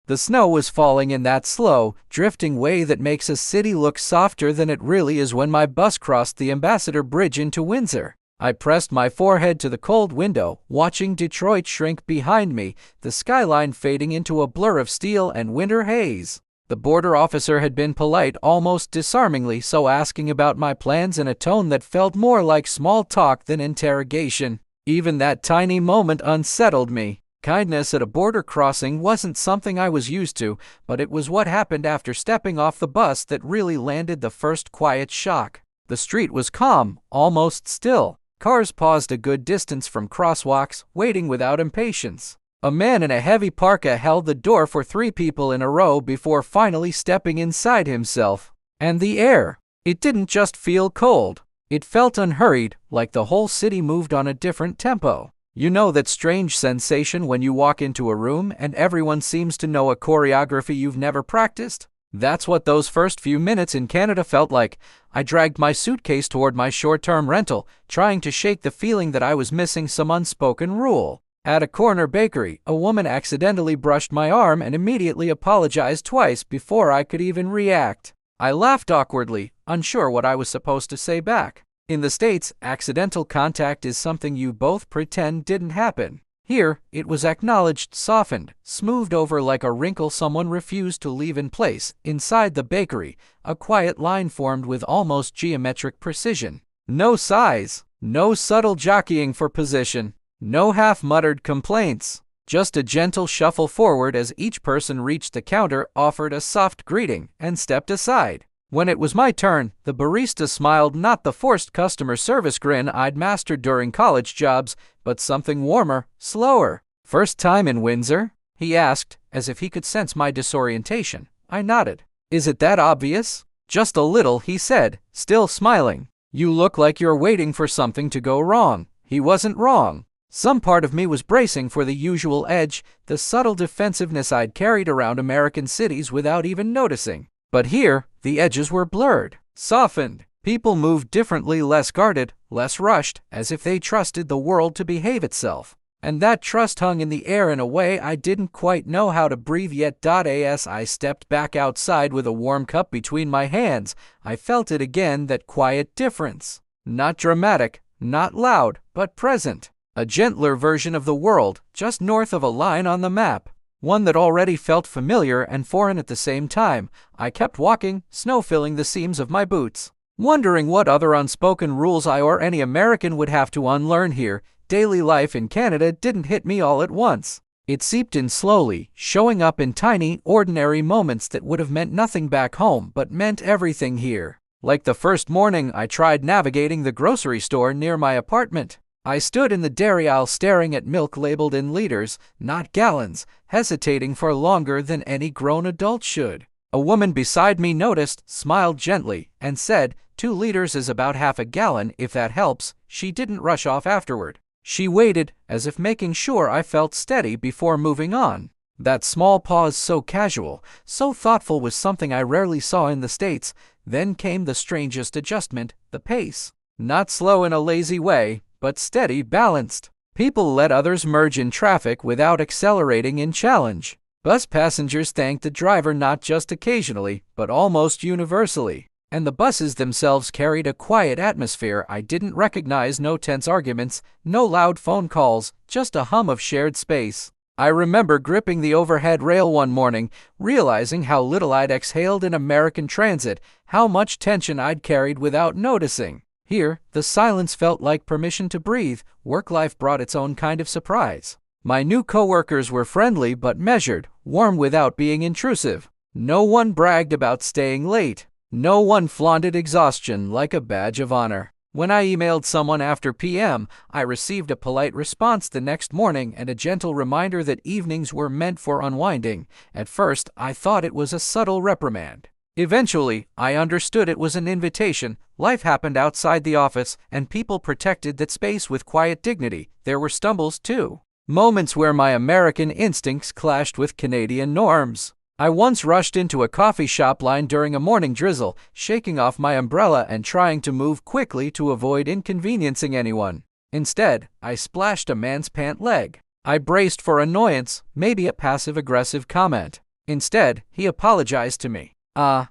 The snow was falling in that slow, drifting way that makes a city look softer than it really is when my bus crossed the Ambassador Bridge into Windsor. I pressed my forehead to the cold window, watching Detroit shrink behind me, the skyline fading into a blur of steel and winter haze. The border officer had been polite, almost disarmingly so, asking about my plans in a tone that felt more like small talk than interrogation. Even that tiny moment unsettled me. Kindness at a border crossing wasn't something I was used to, but it was what happened after stepping off the bus that really landed the first quiet shock. The street was calm, almost still. Cars paused a good distance from crosswalks, waiting without impatience. A man in a heavy parka held the door for 3 people in a row before finally stepping inside himself. And the air. It didn't just feel cold. It felt unhurried, like the whole city moved on a different tempo. You know that strange sensation when you walk into a room and everyone seems to know a choreography you've never practiced? That's what those first few minutes in Canada felt like. I dragged my suitcase toward my short-term rental, trying to shake the feeling that I was missing some unspoken rule. At a corner bakery, a woman accidentally brushed my arm and immediately apologized twice before I could even react. I laughed awkwardly, unsure what I was supposed to say back. In the States, accidental contact is something you both pretend didn't happen. Here, it was acknowledged, softened, smoothed over like a wrinkle someone refused to leave in place. Inside the bakery, a quiet line formed with almost geometric precision. No sighs, no subtle jockeying for position, no half-muttered complaints. Just a gentle shuffle forward as each person reached the counter, offered a soft greeting, and stepped aside. When it was my turn, the barista smiled, not the forced customer service grin I'd mastered during college jobs, but something warmer, slower. "First time in Windsor?" he asked, as if he could sense my disorientation. I nodded. "Is it that obvious?" "Just a little," he said, still smiling. "You look like you're waiting for something to go wrong." He wasn't wrong. Some part of me was bracing for the usual edge, the subtle defensiveness I'd carried around American cities without even noticing. But here, the edges were blurred, softened. People moved differently, less guarded, less rushed, as if they trusted the world to behave itself. And that trust hung in the air in a way I didn't quite know how to breathe yet. As I stepped back outside with a warm cup between my hands, I felt it again, that quiet difference. Not dramatic, not loud, but present. A gentler version of the world, just north of a line on the map. One that already felt familiar and foreign at the same time. I kept walking, snow filling the seams of my boots, wondering what other unspoken rules I or any American would have to unlearn here. Daily life in Canada didn't hit me all at once. It seeped in slowly, showing up in tiny, ordinary moments that would have meant nothing back home but meant everything here. Like the first morning I tried navigating the grocery store near my apartment. I stood in the dairy aisle staring at milk labeled in liters, not gallons, hesitating for longer than any grown adult should. A woman beside me noticed, smiled gently, and said, 2 liters is about half a gallon, if that helps. She didn't rush off afterward. She waited, as if making sure I felt steady before moving on. That small pause, so casual, so thoughtful, was something I rarely saw in the States. Then came the strangest adjustment, the pace. Not slow in a lazy way, but steady, balanced. People let others merge in traffic without accelerating in challenge. Bus passengers thanked the driver not just occasionally, but almost universally. And the buses themselves carried a quiet atmosphere I didn't recognize. No tense arguments, no loud phone calls, just a hum of shared space. I remember gripping the overhead rail one morning, realizing how little I'd exhaled in American transit, how much tension I'd carried without noticing. Here, the silence felt like permission to breathe. Work life brought its own kind of surprise. My new coworkers were friendly but measured, warm without being intrusive. No one bragged about staying late. No one flaunted exhaustion like a badge of honor. When I emailed someone after PM, I received a polite response the next morning and a gentle reminder that evenings were meant for unwinding. At first, I thought it was a subtle reprimand. Eventually, I understood it was an invitation. Life happened outside the office, and people protected that space with quiet dignity. There were stumbles, too. Moments where my American instincts clashed with Canadian norms. I once rushed into a coffee shop line during a morning drizzle, shaking off my umbrella and trying to move quickly to avoid inconveniencing anyone. Instead, I splashed a man's pant leg. I braced for annoyance, maybe a passive-aggressive comment. Instead, he apologized to me.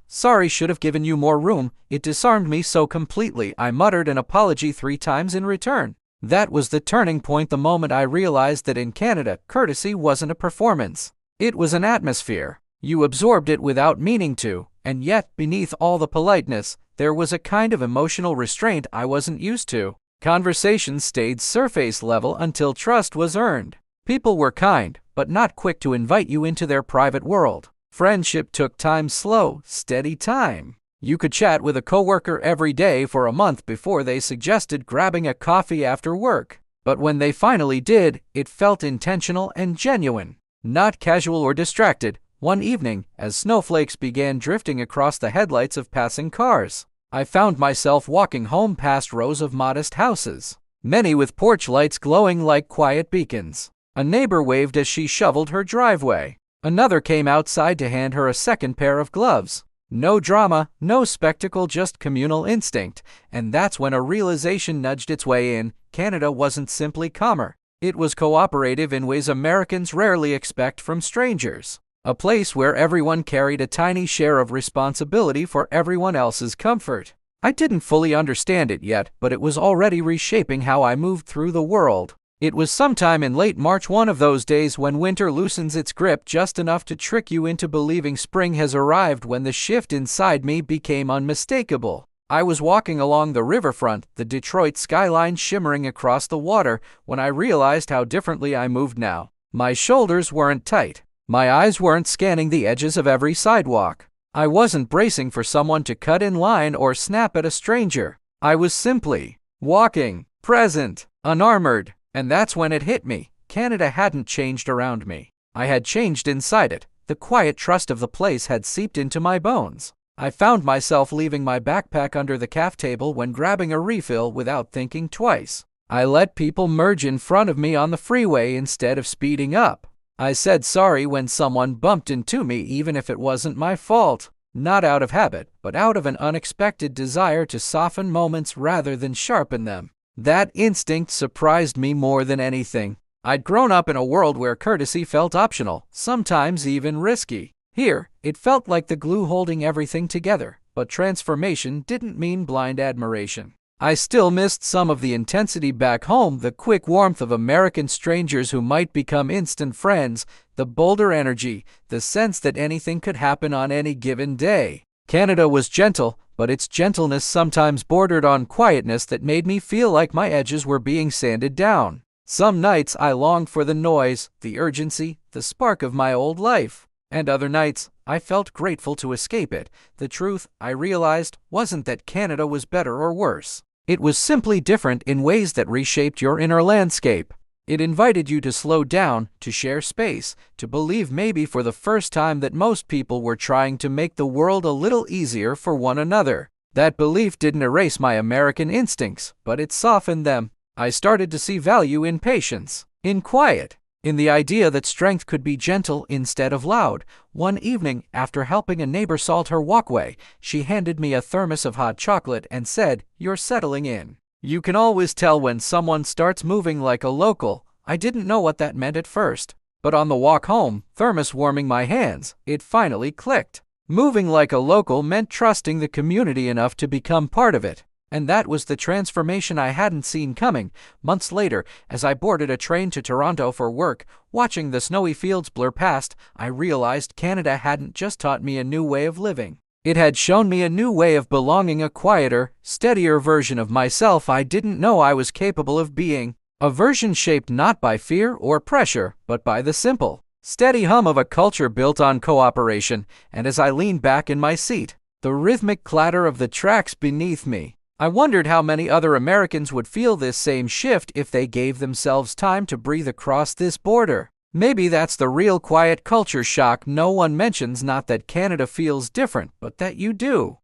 Sorry, should have given you more room. It disarmed me so completely. I muttered an apology 3 times in return. That was the turning point, the moment I realized that in Canada, courtesy wasn't a performance. It was an atmosphere. You absorbed it without meaning to, and yet, beneath all the politeness, there was a kind of emotional restraint I wasn't used to. Conversations stayed surface level until trust was earned. People were kind, but not quick to invite you into their private world. Friendship took time, slow, steady time. You could chat with a coworker every day for a month before they suggested grabbing a coffee after work. But when they finally did, it felt intentional and genuine, not casual or distracted. One evening, as snowflakes began drifting across the headlights of passing cars, I found myself walking home past rows of modest houses, many with porch lights glowing like quiet beacons. A neighbor waved as she shoveled her driveway. Another came outside to hand her a second pair of gloves. No drama, no spectacle, just communal instinct. And that's when a realization nudged its way in. Canada wasn't simply calmer. It was cooperative in ways Americans rarely expect from strangers. A place where everyone carried a tiny share of responsibility for everyone else's comfort. I didn't fully understand it yet, but it was already reshaping how I moved through the world. It was sometime in late March, one of those days when winter loosens its grip just enough to trick you into believing spring has arrived, when the shift inside me became unmistakable. I was walking along the riverfront, the Detroit skyline shimmering across the water, when I realized how differently I moved now. My shoulders weren't tight. My eyes weren't scanning the edges of every sidewalk. I wasn't bracing for someone to cut in line or snap at a stranger. I was simply walking, present, unarmored. And that's when it hit me. Canada hadn't changed around me. I had changed inside it. The quiet trust of the place had seeped into my bones. I found myself leaving my backpack under the caf table when grabbing a refill without thinking twice. I let people merge in front of me on the freeway instead of speeding up. I said sorry when someone bumped into me, even if it wasn't my fault. Not out of habit, but out of an unexpected desire to soften moments rather than sharpen them. That instinct surprised me more than anything. I'd grown up in a world where courtesy felt optional, sometimes even risky. Here, it felt like the glue holding everything together, but transformation didn't mean blind admiration. I still missed some of the intensity back home, the quick warmth of American strangers who might become instant friends, the bolder energy, the sense that anything could happen on any given day. Canada was gentle, but its gentleness sometimes bordered on quietness that made me feel like my edges were being sanded down. Some nights I longed for the noise, the urgency, the spark of my old life. And other nights, I felt grateful to escape it. The truth, I realized, wasn't that Canada was better or worse. It was simply different in ways that reshaped your inner landscape. It invited you to slow down, to share space, to believe maybe for the first time that most people were trying to make the world a little easier for one another. That belief didn't erase my American instincts, but it softened them. I started to see value in patience, in quiet, in the idea that strength could be gentle instead of loud. One evening, after helping a neighbor salt her walkway, she handed me a thermos of hot chocolate and said, "You're settling in." You can always tell when someone starts moving like a local. I didn't know what that meant at first, but on the walk home, thermos warming my hands, it finally clicked. Moving like a local meant trusting the community enough to become part of it. And that was the transformation I hadn't seen coming. Months later, as I boarded a train to Toronto for work, watching the snowy fields blur past, I realized Canada hadn't just taught me a new way of living. It had shown me a new way of belonging, a quieter, steadier version of myself I didn't know I was capable of being. A version shaped not by fear or pressure, but by the simple, steady hum of a culture built on cooperation. And as I leaned back in my seat, the rhythmic clatter of the tracks beneath me, I wondered how many other Americans would feel this same shift if they gave themselves time to breathe across this border. Maybe that's the real quiet culture shock no one mentions, not that Canada feels different, but that you do.